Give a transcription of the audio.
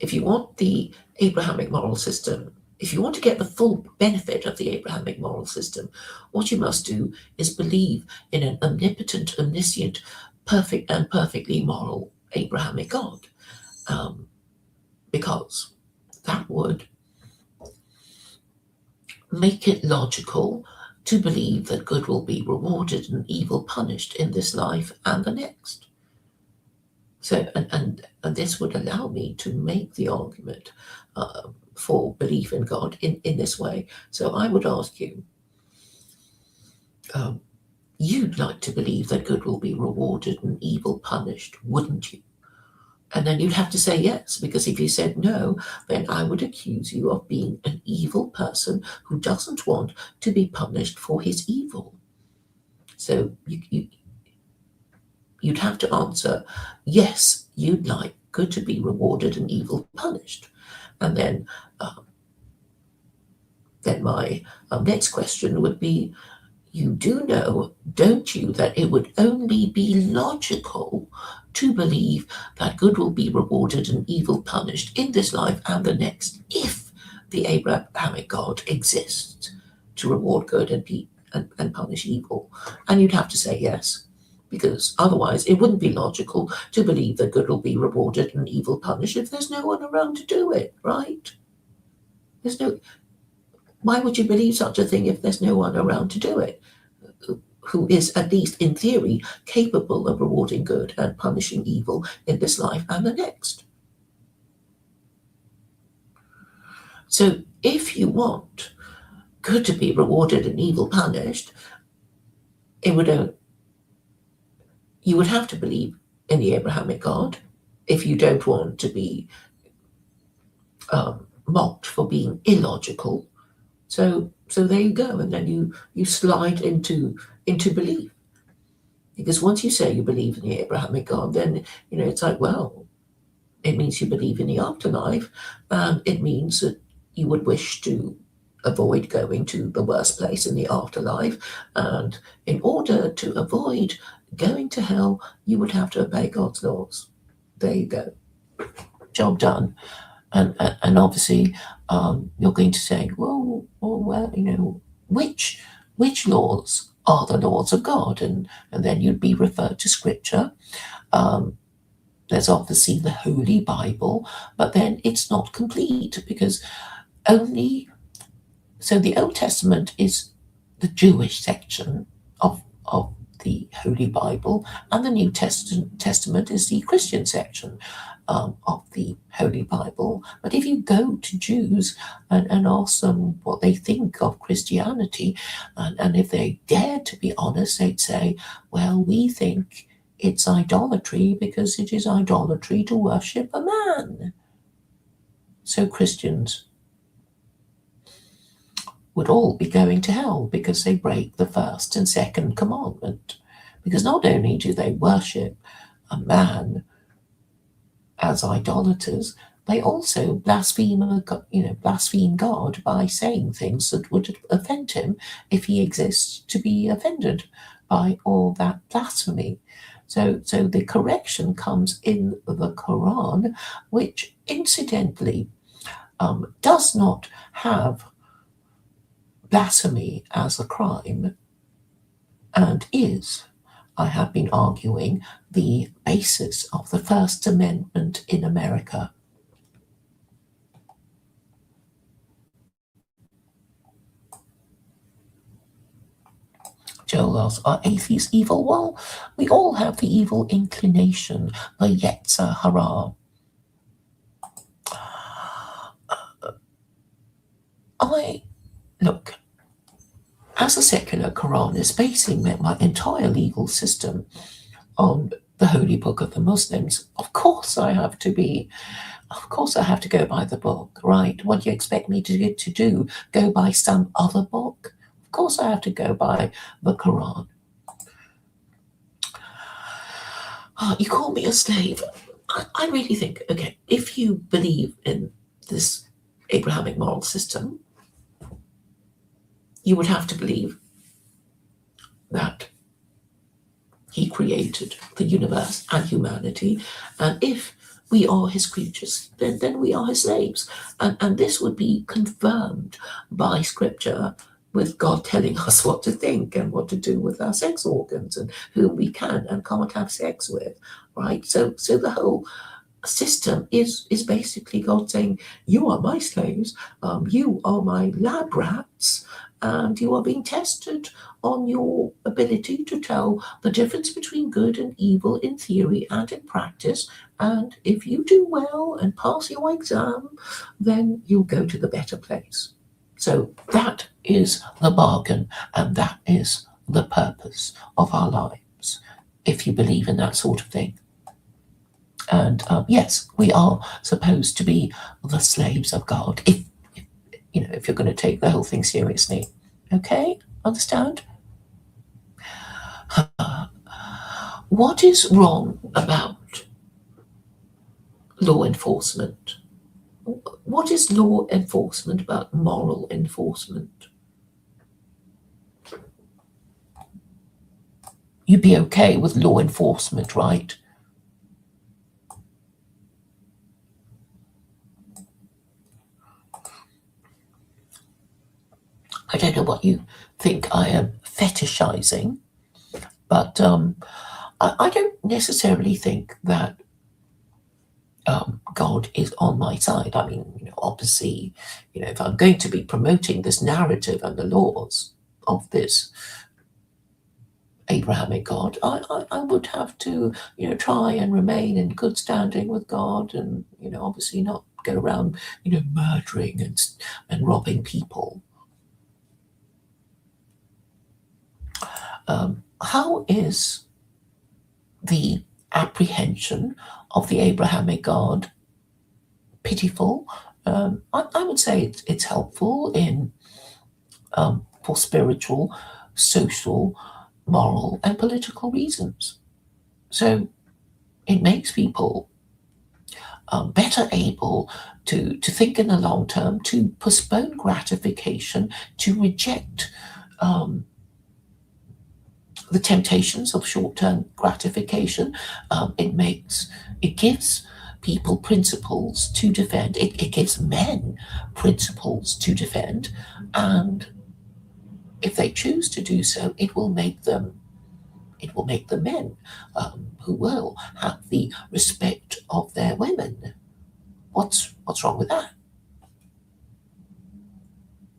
if you want the Abrahamic moral system, if you want to get the full benefit of the Abrahamic moral system, what you must do is believe in an omnipotent, omniscient, perfect and perfectly moral Abrahamic God, because that would make it logical to believe that good will be rewarded and evil punished in this life and the next. So, and this would allow me to make the argument for belief in God in this way. So I would ask you, you'd like to believe that good will be rewarded and evil punished, wouldn't you? And then you'd have to say yes, because if you said no, then I would accuse you of being an evil person who doesn't want to be punished for his evil. So you'd have to answer, yes, you'd like good to be rewarded and evil punished. And then my next question would be, you do know, don't you, that it would only be logical to believe that good will be rewarded and evil punished in this life and the next, if the Abrahamic God exists to reward good and punish evil? And you'd have to say yes, because otherwise it wouldn't be logical to believe that good will be rewarded and evil punished if there's no one around to do it, right? Why would you believe such a thing if there's no one around to do it, who is, at least in theory, capable of rewarding good and punishing evil in this life and the next? So if you want good to be rewarded and evil punished, you would have to believe in the Abrahamic God if you don't want to be mocked for being illogical. So there you go, and then you slide into belief, because once you say you believe in the Abrahamic God, then it's like, well, it means you believe in the afterlife, and it means that you would wish to avoid going to the worst place in the afterlife, and in order to avoid going to hell, you would have to obey God's laws. There you go, job done. And obviously, you're going to say, well, which laws are the laws of God? And then you'd be referred to Scripture. There's obviously the Holy Bible, but then it's not complete, because so the Old Testament is the Jewish section of the Holy Bible, and the New Testament is the Christian section of the Holy Bible. But if you go to Jews and ask them what they think of Christianity, and if they dare to be honest, they'd say, well, we think it's idolatry because it is idolatry to worship a man. So Christians would all be going to hell because they break the first and second commandment. Because not only do they worship a man as idolaters, they also blaspheme God by saying things that would offend him if he exists to be offended by all that blasphemy. So the correction comes in the Quran, which incidentally does not have blasphemy as a crime, and is, I have been arguing, the basis of the First Amendment in America. Joel asks, are atheists evil? Well, we all have the evil inclination, the Yetzer Hara. Look, as a secular Quranist, basing my entire legal system on the holy book of the Muslims, of course I have to go by the book, right? What do you expect me to do? Go by some other book? Of course I have to go by the Quran. You call me a slave. I really think, okay, if you believe in this Abrahamic moral system, you would have to believe that he created the universe and humanity. And if we are his creatures, then we are his slaves. And this would be confirmed by scripture, with God telling us what to think and what to do with our sex organs and whom we can and can't have sex with, right? So the whole system is basically God saying, you are my slaves, you are my lab rats, and you are being tested on your ability to tell the difference between good and evil in theory and in practice. And if you do well and pass your exam, then you'll go to the better place. So that is the bargain, and that is the purpose of our lives, if you believe in that sort of thing. And yes, we are supposed to be the slaves of God, if you're going to take the whole thing seriously. Okay, understand? What is wrong about law enforcement? What is law enforcement about moral enforcement? You'd be okay with law enforcement, right? I don't know what you think I am fetishizing, but I don't necessarily think that God is on my side. I mean, obviously, if I'm going to be promoting this narrative and the laws of this Abrahamic God, I would have to, try and remain in good standing with God, and obviously not go around, murdering and robbing people. How is the apprehension of the Abrahamic God pitiful? I would say it's helpful for spiritual, social, moral, and political reasons. So it makes people better able to think in the long term, to postpone gratification, to reject the temptations of short-term gratification. It gives people principles to defend. It gives men principles to defend, and if they choose to do so, it will make them men who will have the respect of their women. What's wrong with that?